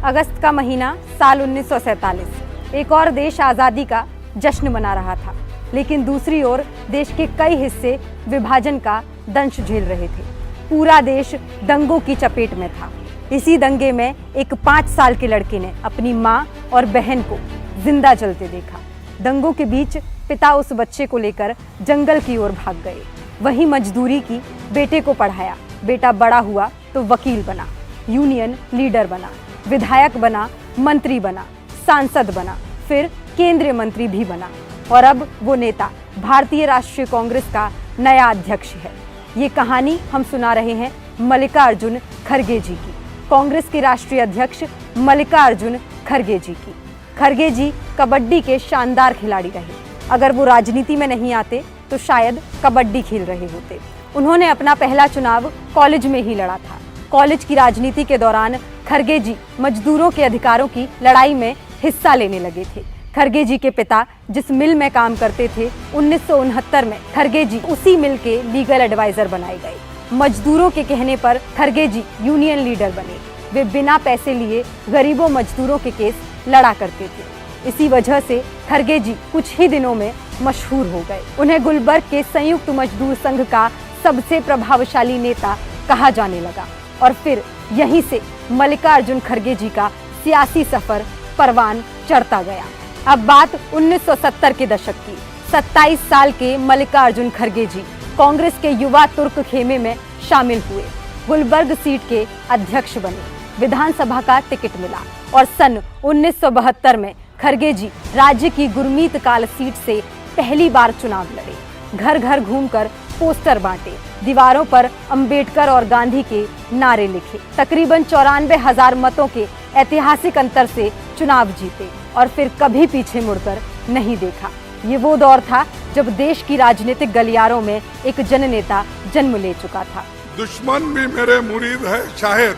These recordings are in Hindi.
अगस्त का महीना साल 1947। एक और देश आज़ादी का जश्न मना रहा था, लेकिन दूसरी ओर देश के कई हिस्से विभाजन का दंश झेल रहे थे। पूरा देश दंगों की चपेट में था। इसी दंगे में एक 5 साल के लड़के ने अपनी माँ और बहन को जिंदा जलते देखा। दंगों के बीच पिता उस बच्चे को लेकर जंगल की ओर भाग गए। वहीं मजदूरी की, बेटे को पढ़ाया। बेटा बड़ा हुआ तो वकील बना, यूनियन लीडर बना, विधायक बना, मंत्री बना, सांसद बना, फिर केंद्रीय मंत्री भी बना और अब वो नेता भारतीय राष्ट्रीय कांग्रेस का नया अध्यक्ष है। ये कहानी हम सुना रहे हैं मल्लिकार्जुन खड़गे जी की, कांग्रेस के राष्ट्रीय अध्यक्ष मल्लिकार्जुन खड़गे जी की। खड़गे जी कबड्डी के शानदार खिलाड़ी रहे। अगर वो राजनीति में नहीं आते तो शायद कबड्डी खेल रहे होते। उन्होंने अपना पहला चुनाव कॉलेज में ही लड़ा था। कॉलेज की राजनीति के दौरान खड़गे जी मजदूरों के अधिकारों की लड़ाई में हिस्सा लेने लगे थे। खड़गे जी के पिता जिस मिल में काम करते थे, 1969 में खड़गे जी उसी मिल के लीगल एडवाइजर बनाए गए। मजदूरों के कहने पर खड़गे जी यूनियन लीडर बने। वे बिना पैसे लिए गरीबों मजदूरों के केस लड़ा करते थे। इसी वजह से खड़गे जी कुछ ही दिनों में मशहूर हो गए। उन्हें गुलबर्ग के संयुक्त मजदूर संघ का सबसे प्रभावशाली नेता कहा जाने लगा और फिर यहीं से मल्लिकार्जुन खड़गे जी का सियासी सफर परवान चढ़ता गया। अब बात 1970 के दशक की। 27 साल के मल्लिकार्जुन खड़गे जी कांग्रेस के युवा तुर्क खेमे में शामिल हुए। गुलबर्ग सीट के अध्यक्ष बने। विधानसभा का टिकट मिला और सन 1972 में खड़गे जी राज्य की गुरमीत काल सीट से पहली बार चुनाव लड़े। घर घर घूमकर पोस्टर बांटे, दीवारों पर अंबेडकर और गांधी के नारे लिखे। तकरीबन 94,000 मतों के ऐतिहासिक अंतर से चुनाव जीते और फिर कभी पीछे मुड़कर नहीं देखा। ये वो दौर था जब देश की राजनीतिक गलियारों में एक जननेता जन्म ले चुका था। दुश्मन भी मेरे मुरीद है शायद,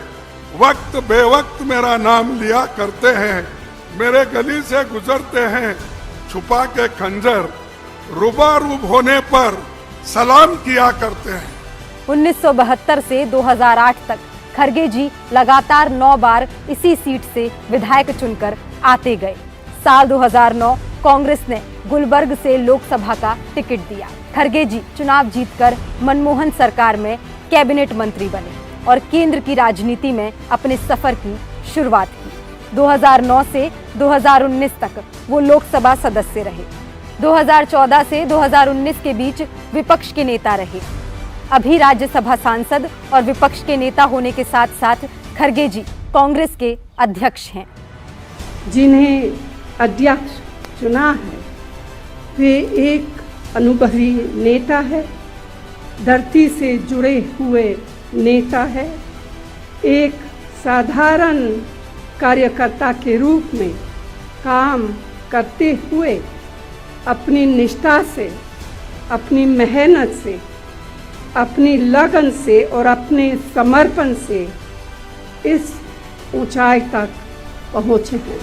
वक्त बेवक्त मेरा नाम लिया करते हैं। मेरे गली से गुजरते हैं छुपा के खंजर, रूबारूब होने पर सलाम किया करते हैं। 1972 से 2008 तक खड़गे जी लगातार 9 बार इसी सीट से विधायक चुनकर आते गए। साल 2009 कांग्रेस ने गुलबर्ग से लोकसभा का टिकट दिया। खड़गे जी चुनाव जीतकर मनमोहन सरकार में कैबिनेट मंत्री बने और केंद्र की राजनीति में अपने सफर की शुरुआत की। 2009 से 2019 तक वो लोकसभा सदस्य रहे। 2014 से 2019 के बीच विपक्ष के नेता रहे। अभी राज्यसभा सांसद और विपक्ष के नेता होने के साथ साथ खड़गे जी कांग्रेस के अध्यक्ष हैं। जिन्हें अध्यक्ष चुना है वे एक अनुभवी नेता है, धरती से जुड़े हुए नेता है, एक साधारण कार्यकर्ता के रूप में काम करते हुए अपनी निष्ठा से, अपनी मेहनत से, अपनी लगन से और अपने समर्पण से इस ऊंचाई तक पहुँचे हैं।